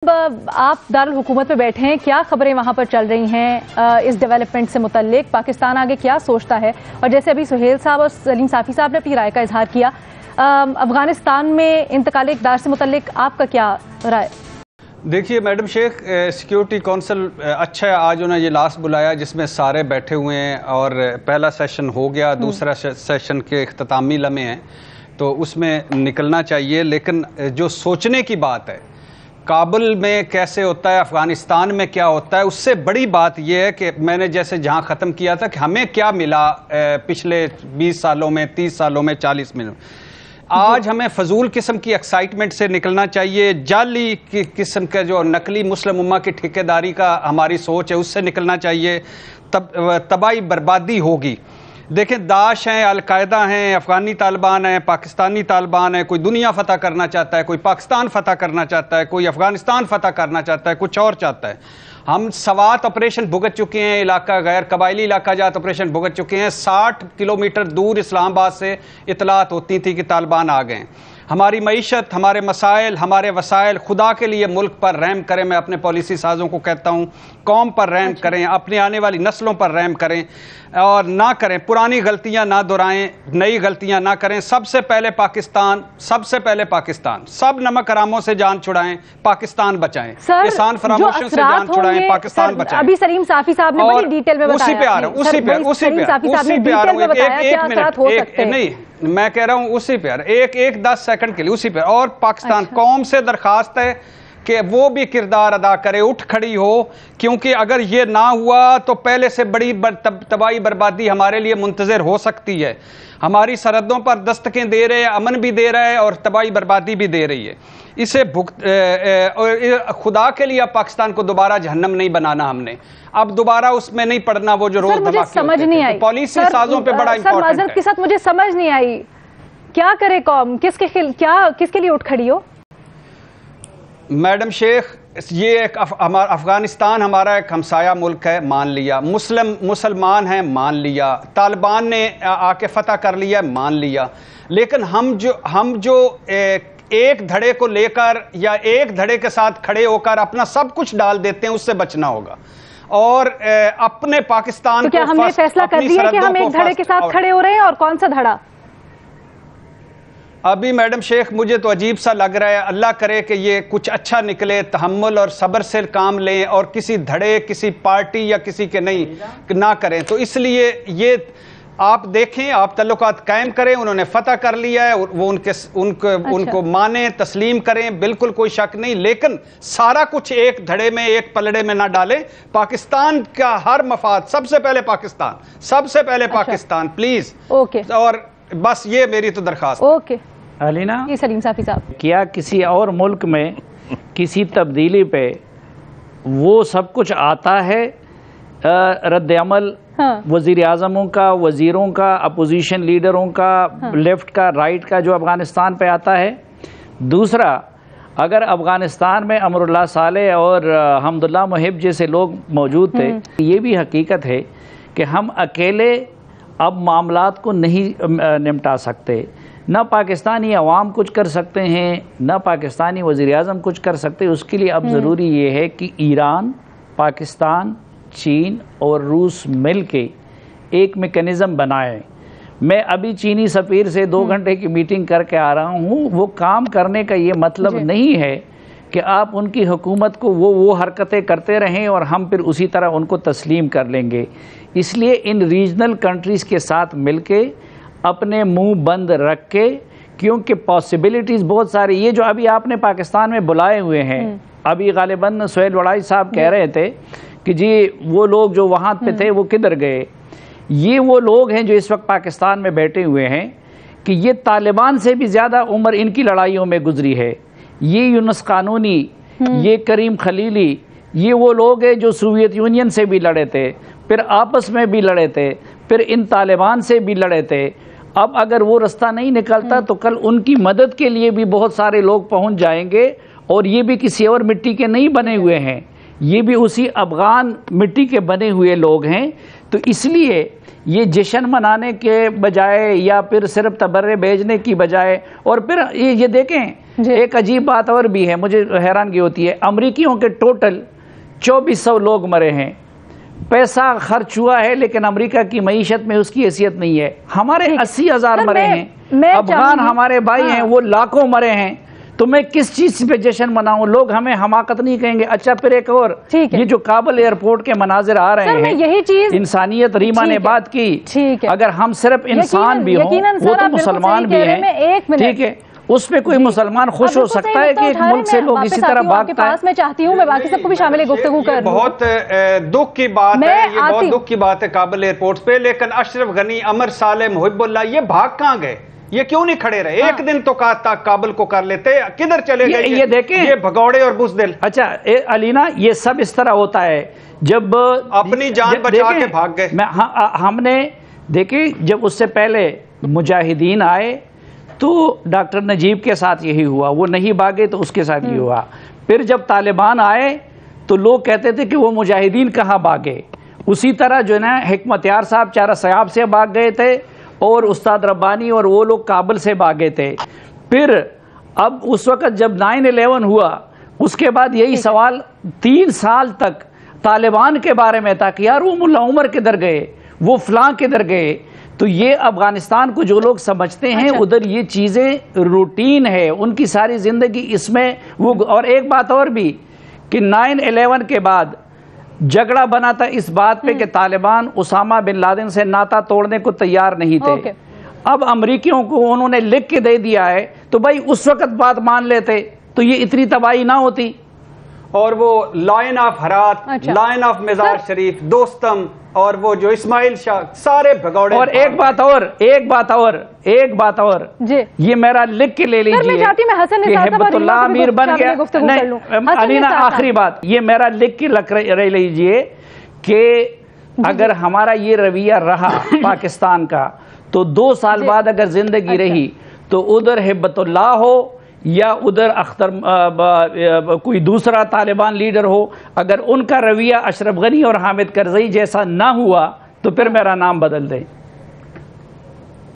आप दारुल हुकूमत में बैठे हैं, क्या खबरें वहां पर चल रही हैं इस डेवलपमेंट से मुतल्लिक? पाकिस्तान आगे क्या सोचता है? और जैसे अभी सुहेल साहब और सलीम साफ़ी साहब ने अपनी राय का इजहार किया, अफगानिस्तान में इंतकाल इक़्तिदार से मुतल्लिक आपका क्या राय? देखिए मैडम शेख, सिक्योरिटी काउंसिल अच्छा है, आज उन्होंने ये लास्ट बुलाया जिसमें सारे बैठे हुए हैं और पहला सेशन हो गया, दूसरा सेशन के इख्तितामी लम्हे हैं तो उसमें निकलना चाहिए। लेकिन जो सोचने की बात है, काबुल में कैसे होता है, अफ़गानिस्तान में क्या होता है, उससे बड़ी बात यह है कि मैंने जैसे जहां ख़त्म किया था कि हमें क्या मिला पिछले 20 सालों में, 30 सालों में, 40 में। आज हमें फजूल किस्म की एक्साइटमेंट से निकलना चाहिए, जाली किस्म का जो नकली मुस्लिम उम्मा की ठेकेदारी का हमारी सोच है उससे निकलना चाहिए। तबाही बर्बादी होगी। देखें, दाश हैं, अलकायदा हैं, अफ़गानी तालिबान हैं, पाकिस्तानी तालिबान हैं, कोई दुनिया फ़तह करना चाहता है, कोई पाकिस्तान फ़तह करना चाहता है, कोई अफ़गानिस्तान फ़तह करना चाहता है, कुछ और चाहता है। हम सवात ऑपरेशन भुगत चुके हैं, इलाका गैर कबायली इलाका जात ऑपरेशन भुगत चुके हैं। 60 किलोमीटर दूर इस्लामाबाद से इतलात होती थी कि तालिबान आ गए। हमारी मईशत, हमारे मसाइल, हमारे वसाइल, खुदा के लिए मुल्क पर रहम करें। मैं अपने पॉलिसी साजों को कहता हूँ, कौम पर रहम करें, अपनी आने वाली नस्लों पर रहम करें और ना करें, पुरानी गलतियां ना दोहराएं, नई गलतियां ना करें। सबसे पहले पाकिस्तान, सबसे पहले पाकिस्तान। सब नमक हरामों से जान छुड़ाएं, पाकिस्तान बचाएं, एहसान फरामोशों से जान छुड़ाएं, पाकिस्तान बचाएं। अभी सलीम साफ़ी साहब ने बड़ी डिटेल में बताया। उसी पे आ रहा हूं, उसी पे आ रहा हूं। एक मिनट, नहीं मैं कह रहा हूं उसी पे, 10 सेकंड के लिए उसी पे। और पाकिस्तान कौम से दरखास्त है कि वो भी किरदार अदा करे, उठ खड़ी हो, क्योंकि अगर ये ना हुआ तो पहले से बड़ी तबाही बर्बादी हमारे लिए मुंतज़िर हो सकती है। हमारी सरहदों पर दस्तकें दे रहे हैं, अमन भी दे रहा है और तबाही बर्बादी भी दे रही है। इसे खुदा के लिए अब पाकिस्तान को दोबारा जहन्नम नहीं बनाना, हमने अब दोबारा उसमें नहीं पड़ना। वो जो रोज मुझे समझ नहीं आई, पॉलिसी साजों पे बड़ा इंपॉर्टेंट है। के साथ मुझे समझ नहीं आई, क्या करे कौम, किसके लिए उठ खड़ी हो? मैडम शेख, ये एक अफगानिस्तान हमारा एक हमसाया मुल्क है, मान लिया। मुसलमान हैं, मान लिया। तालिबान ने आके फतह कर लिया, मान लिया। लेकिन हम जो एक धड़े को लेकर या एक धड़े के साथ खड़े होकर अपना सब कुछ डाल देते हैं, उससे बचना होगा। और अपने पाकिस्तान तो क्या हमने फैसला कर दिया कि हम एक धड़े के साथ खड़े हो रहे हैं? और कौन सा धड़ा? अभी मैडम शेख मुझे तो अजीब सा लग रहा है। अल्लाह करे कि ये कुछ अच्छा निकले, तहम्मुल और सब्र से काम लें और किसी धड़े, किसी पार्टी या किसी के नहीं ना करें। तो इसलिए ये आप देखें, आप तल्लुकात कायम करें। उन्होंने फतह कर लिया है, वो उनको माने, तस्लीम करें, बिल्कुल कोई शक नहीं। लेकिन सारा कुछ एक धड़े में, एक पलड़े में ना डालें। पाकिस्तान का हर मफाद, सबसे पहले पाकिस्तान, सबसे पहले पाकिस्तान, प्लीज। ओके, और बस ये मेरी तो दरखास्त। ओके अलीना, सलीम साफ़ी साहब, क्या किसी और मुल्क में किसी तब्दीली पे वो सब कुछ आता है, रद्द अमल वज़ीर आज़मों का, वज़ीरों का, अपोजिशन लीडरों का, लेफ्ट का, राइट का, जो अफ़गानिस्तान पे आता है? दूसरा, अगर अफ़गानिस्तान में अमरुल्लाह साले और हमदुल्ला मुहिब जैसे लोग मौजूद थे, ये भी हकीकत है कि हम अकेले अब मामलात को नहीं निपटा सकते। न पाकिस्तानी अवाम कुछ कर सकते हैं, न पाकिस्तानी वज़ीर आज़म कुछ कर सकते। उसके लिए अब ज़रूरी ये है कि ईरान, पाकिस्तान, चीन और रूस मिल के एक मेकनिज़म बनाए। मैं अभी चीनी सफ़ीर से 2 घंटे की मीटिंग करके आ रहा हूँ। वो काम करने का ये मतलब नहीं है कि आप उनकी हुकूमत को वो हरकतें करते रहें और हम फिर उसी तरह उनको तस्लीम कर लेंगे। इसलिए इन रीजनल कंट्रीज़ के साथ मिलके अपने मुंह बंद रख के, क्योंकि पॉसिबिलिटीज़ बहुत सारी, ये जो अभी आपने पाकिस्तान में बुलाए हुए हैं, अभी गालिबन सुहेल वड़ाई साहब कह रहे थे कि जी वो लोग जो वहाँ पे थे वो किधर गए। ये वो लोग हैं जो इस वक्त पाकिस्तान में बैठे हुए हैं कि ये तालिबान से भी ज़्यादा उम्र इनकी लड़ाइयों में गुजरी है। ये यूनुस कानूनी, ये करीम खलीली, ये वो लोग हैं जो सोवियत यूनियन से भी लड़े थे, फिर आपस में भी लड़े थे, फिर इन तालिबान से भी लड़े थे। अब अगर वो रास्ता नहीं निकलता तो कल उनकी मदद के लिए भी बहुत सारे लोग पहुंच जाएंगे। और ये भी किसी और मिट्टी के नहीं बने हुए हैं, ये भी उसी अफ़गान मिट्टी के बने हुए लोग हैं। तो इसलिए ये जश्न मनाने के बजाय या फिर सिर्फ तबर्रे भेजने की बजाय, और फिर ये देखें एक अजीब बात और भी है, मुझे हैरानगी होती है, अमरीकियों के टोटल 2400 लोग मरे हैं, पैसा खर्च हुआ है, लेकिन अमेरिका की मईशत में उसकी हैसियत नहीं है। हमारे 80,000 मरे हैं, अफगान हमारे भाई हैं वो लाखों मरे हैं, तो मैं किस चीज पे जश्न मनाऊं? लोग हमें हमाकत नहीं कहेंगे। अच्छा, फिर एक और, ये जो काबुल एयरपोर्ट के मनाजिर आ रहे हैं, यही चीज इंसानियत, रीमा ने बात की, अगर हम सिर्फ इंसान भी हों, वो तो मुसलमान भी हैं, ठीक है, उसमें कोई मुसलमान खुश हो सकता है कि एक मुल्क से लोग इसी तरह भागता है? मैं चाहती हूँ मैं बाकी सबको भी शामिल गुफ्तगू कर। बहुत दुख की बात है, ये बहुत दुख की बात है काबुल एयरपोर्ट पे। लेकिन अशरफ गनी, अमर साले, मुहिबुल्लाह, ये भाग कहाँ गए? ये क्यों नहीं खड़े रहे? एक दिन तो काबुल को कर लेते, किधर चले गए? ये देखें, ये भगौड़े और बुज़दिल। अच्छा अलीना, ये सब इस तरह होता है जब अपनी जान बचा के भाग गए। हमने देखे, जब उससे पहले मुजाहिदीन आए तो डॉक्टर नजीब के साथ यही हुआ, वो नहीं भागे तो उसके साथ ही हुआ। फिर जब तालिबान आए तो लोग कहते थे कि वो मुजाहिदीन कहाँ भागे। उसी तरह जो है ना, हिकमत यार साहब चारा सयाब से भाग गए थे और उस्ताद रब्बानी और वो लोग काबुल से भागे थे। फिर अब उस वक़्त जब 9/11 हुआ, उसके बाद यही सवाल 3 साल तक तालिबान के बारे में था कि यार वो मुल्ला उमर किधर गए, वो फलां किधर गए। तो ये अफगानिस्तान को जो लोग समझते हैं, उधर ये चीज़ें रूटीन है, उनकी सारी ज़िंदगी इसमें वो। और एक बात और भी कि 9/11 के बाद झगड़ा बना था इस बात पे कि तालिबान उसामा बिन लादेन से नाता तोड़ने को तैयार नहीं थे। अब अमरीकियों को उन्होंने लिख के दे दिया है, तो भाई उस वक्त बात मान लेते तो ये इतनी तबाही ना होती। और वो लाइन ऑफ हरात, लाइन ऑफ मज़ार शरीफ, दोस्तम, और वो जो इस्माइल शाह, सारे भगौड़े। और एक बात और जी, ये मेरा लिख के ले लीजिए, हिब्बतुल्लाह अमीर बन गया। नहीं अलीना, आखिरी बात, ये मेरा लिख के रह लीजिए कि अगर हमारा ये रवैया रहा पाकिस्तान का, तो 2 साल बाद अगर जिंदगी रही तो उधर हिब्बतुल्लाह हो या उधर अख्तर कोई दूसरा तालिबान लीडर हो, अगर उनका रवैया अशरफ गनी और हामिद करजई जैसा ना हुआ तो फिर मेरा नाम बदल दें।